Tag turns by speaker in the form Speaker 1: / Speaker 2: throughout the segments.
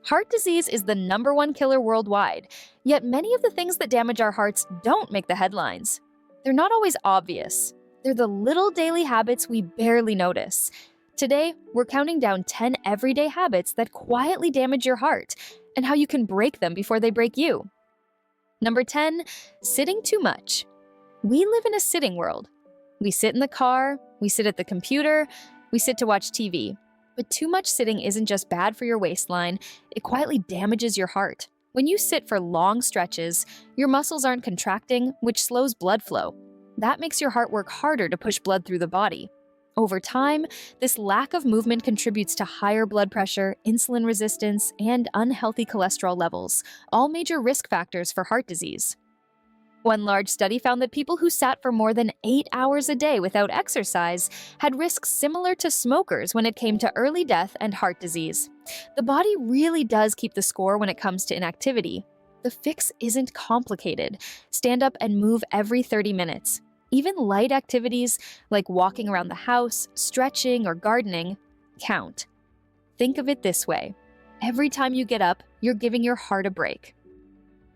Speaker 1: Heart disease is the #1 killer worldwide, yet many of the things that damage our hearts don't make the headlines. They're not always obvious. They're the little daily habits we barely notice. Today, we're counting down 10 everyday habits that quietly damage your heart and how you can break them before they break you. Number 10, sitting too much. We live in a sitting world. We sit in the car, we sit at the computer, we sit to watch TV. But too much sitting isn't just bad for your waistline, it quietly damages your heart. When you sit for long stretches, your muscles aren't contracting, which slows blood flow. That makes your heart work harder to push blood through the body. Over time, this lack of movement contributes to higher blood pressure, insulin resistance, and unhealthy cholesterol levels, all major risk factors for heart disease. One large study found that people who sat for more than 8 hours a day without exercise had risks similar to smokers when it came to early death and heart disease. The body really does keep the score when it comes to inactivity. The fix isn't complicated. Stand up and move every 30 minutes. Even light activities like walking around the house, stretching, or gardening count. Think of it this way. Every time you get up, you're giving your heart a break.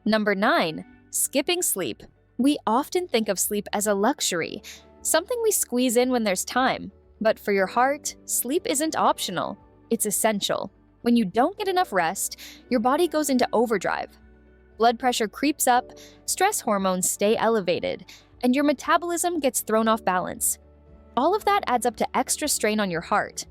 Speaker 1: Number 9. Skipping sleep. We often think of sleep as a luxury, something we squeeze in when there's time. But for your heart, sleep isn't optional. It's essential. When you don't get enough rest, your body goes into overdrive. Blood pressure creeps up, stress hormones stay elevated, and your metabolism gets thrown off balance. All of that adds up to extra strain on your heart.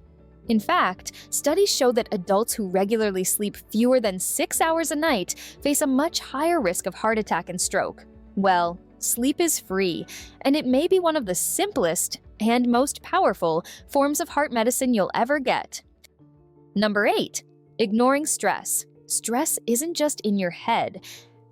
Speaker 1: In fact, studies show that adults who regularly sleep fewer than 6 hours a night face a much higher risk of heart attack and stroke. Well, sleep is free, and it may be one of the simplest and most powerful forms of heart medicine you'll ever get. Number 8, ignoring stress. Stress isn't just in your head.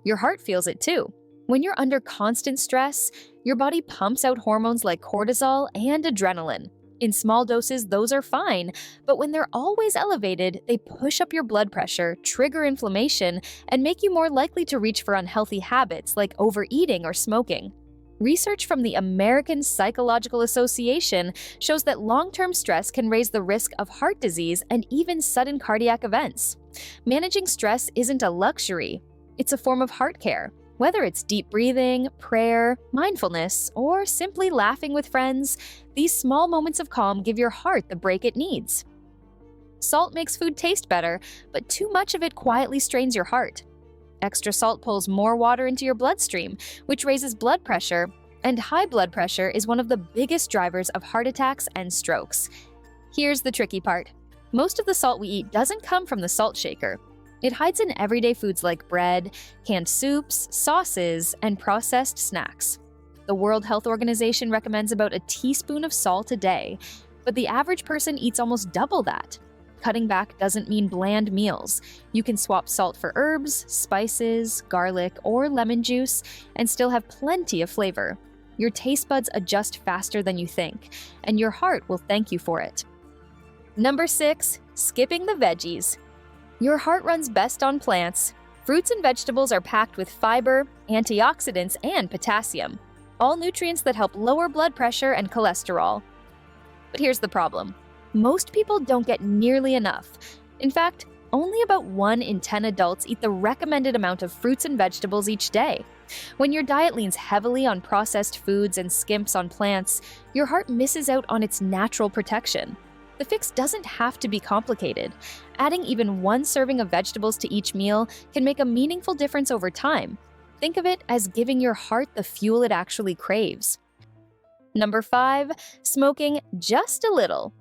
Speaker 1: Your heart feels it too. When you're under constant stress, your body pumps out hormones like cortisol and adrenaline. In small doses, those are fine, but when they're always elevated, they push up your blood pressure, trigger inflammation, and make you more likely to reach for unhealthy habits like overeating or smoking. Research from the American Psychological Association shows that long-term stress can raise the risk of heart disease and even sudden cardiac events. Managing stress isn't a luxury, it's a form of heart care. Whether it's deep breathing, prayer, mindfulness, or simply laughing with friends, these small moments of calm give your heart the break it needs. Salt makes food taste better, but too much of it quietly strains your heart. Extra salt pulls more water into your bloodstream, which raises blood pressure, and high blood pressure is one of the biggest drivers of heart attacks and strokes. Here's the tricky part. Most of the salt we eat doesn't come from the salt shaker. It hides in everyday foods like bread, canned soups, sauces, and processed snacks. The World Health Organization recommends about a teaspoon of salt a day, but the average person eats almost double that. Cutting back doesn't mean bland meals. You can swap salt for herbs, spices, garlic, or lemon juice, and still have plenty of flavor. Your taste buds adjust faster than you think, and your heart will thank you for it. Number 6, skipping the veggies. Your heart runs best on plants. Fruits and vegetables are packed with fiber, antioxidants, and potassium, all nutrients that help lower blood pressure and cholesterol. But here's the problem. Most people don't get nearly enough. In fact, only about 1 in 10 adults eat the recommended amount of fruits and vegetables each day. When your diet leans heavily on processed foods and skimps on plants, your heart misses out on its natural protection. The fix doesn't have to be complicated. Adding even 1 serving of vegetables to each meal can make a meaningful difference over time. Think of it as giving your heart the fuel it actually craves. Number 5, smoking just a little.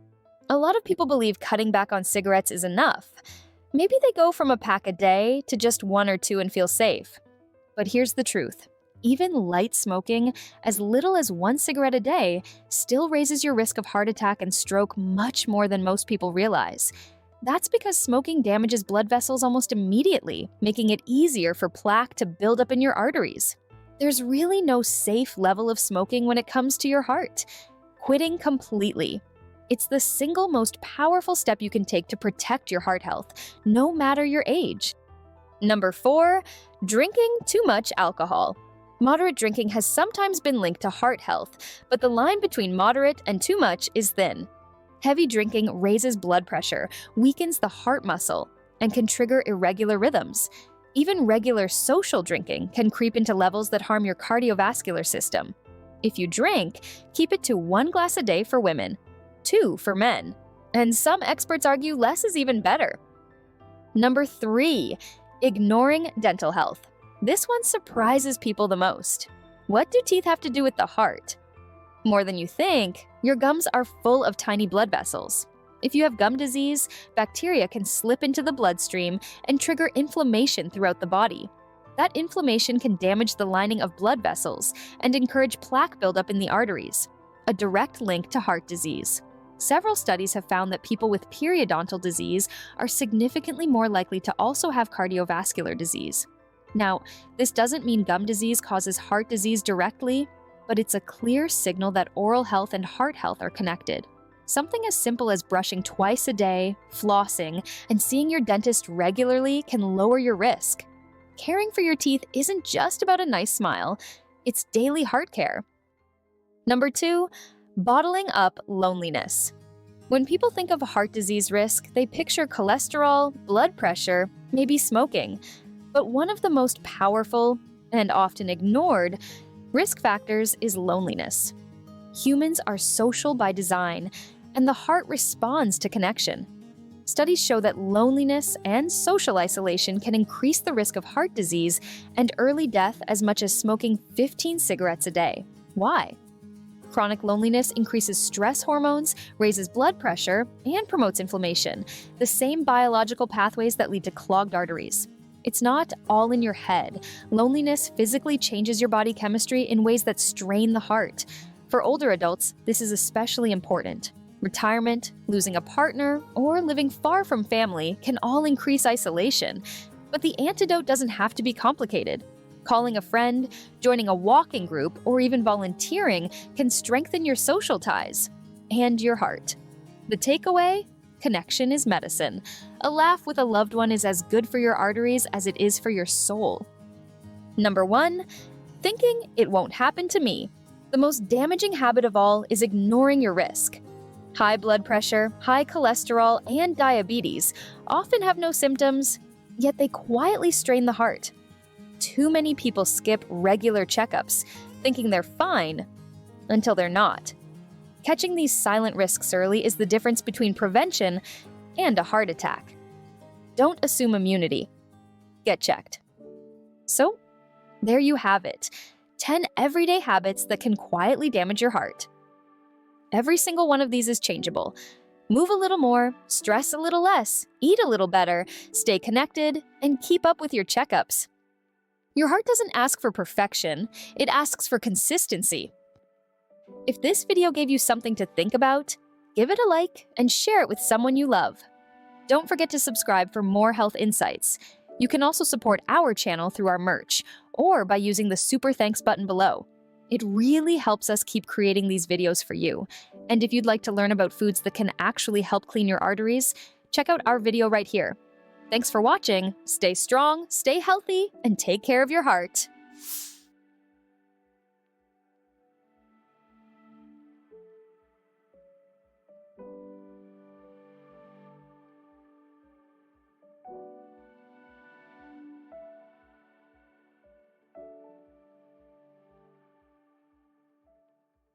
Speaker 1: A lot of people believe cutting back on cigarettes is enough. Maybe they go from a pack a day to just 1 or 2 and feel safe. But here's the truth. Even light smoking, as little as 1 cigarette a day, still raises your risk of heart attack and stroke much more than most people realize. That's because smoking damages blood vessels almost immediately, making it easier for plaque to build up in your arteries. There's really no safe level of smoking when it comes to your heart. Quitting completely. It's the single most powerful step you can take to protect your heart health, no matter your age. Number 4, drinking too much alcohol. Moderate drinking has sometimes been linked to heart health, but the line between moderate and too much is thin. Heavy drinking raises blood pressure, weakens the heart muscle, and can trigger irregular rhythms. Even regular social drinking can creep into levels that harm your cardiovascular system. If you drink, keep it to 1 glass a day for women, 2 for men. And some experts argue less is even better. Number 3, ignoring dental health. This one surprises people the most. What do teeth have to do with the heart? More than you think, your gums are full of tiny blood vessels. If you have gum disease, bacteria can slip into the bloodstream and trigger inflammation throughout the body. That inflammation can damage the lining of blood vessels and encourage plaque buildup in the arteries, a direct link to heart disease. Several studies have found that people with periodontal disease are significantly more likely to also have cardiovascular disease. Now, this doesn't mean gum disease causes heart disease directly, but it's a clear signal that oral health and heart health are connected. Something as simple as brushing twice a day, flossing, and seeing your dentist regularly can lower your risk. Caring for your teeth isn't just about a nice smile, it's daily heart care. Number 2, bottling up loneliness. When people think of heart disease risk, they picture cholesterol, blood pressure, maybe smoking. But one of the most powerful, and often ignored, risk factors is loneliness. Humans are social by design, and the heart responds to connection. Studies show that loneliness and social isolation can increase the risk of heart disease and early death as much as smoking 15 cigarettes a day. Why? Chronic loneliness increases stress hormones, raises blood pressure, and promotes inflammation, the same biological pathways that lead to clogged arteries. It's not all in your head. Loneliness physically changes your body chemistry in ways that strain the heart. For older adults, this is especially important. Retirement, losing a partner, or living far from family can all increase isolation. But the antidote doesn't have to be complicated. Calling a friend, joining a walking group, or even volunteering can strengthen your social ties and your heart. The takeaway? Connection is medicine. A laugh with a loved one is as good for your arteries as it is for your soul. Number 1, thinking it won't happen to me. The most damaging habit of all is ignoring your risk. High blood pressure, high cholesterol, and diabetes often have no symptoms, yet they quietly strain the heart. Too many people skip regular checkups, thinking they're fine, until they're not. Catching these silent risks early is the difference between prevention and a heart attack. Don't assume immunity. Get checked. So, there you have it. 10 everyday habits that can quietly damage your heart. Every single one of these is changeable. Move a little more, stress a little less, eat a little better, stay connected, and keep up with your checkups. Your heart doesn't ask for perfection, it asks for consistency. If this video gave you something to think about, give it a like and share it with someone you love. Don't forget to subscribe for more health insights. You can also support our channel through our merch or by using the super thanks button below. It really helps us keep creating these videos for you. And if you'd like to learn about foods that can actually help clean your arteries, check out our video right here. Thanks for watching, stay strong, stay healthy, and take care of your heart.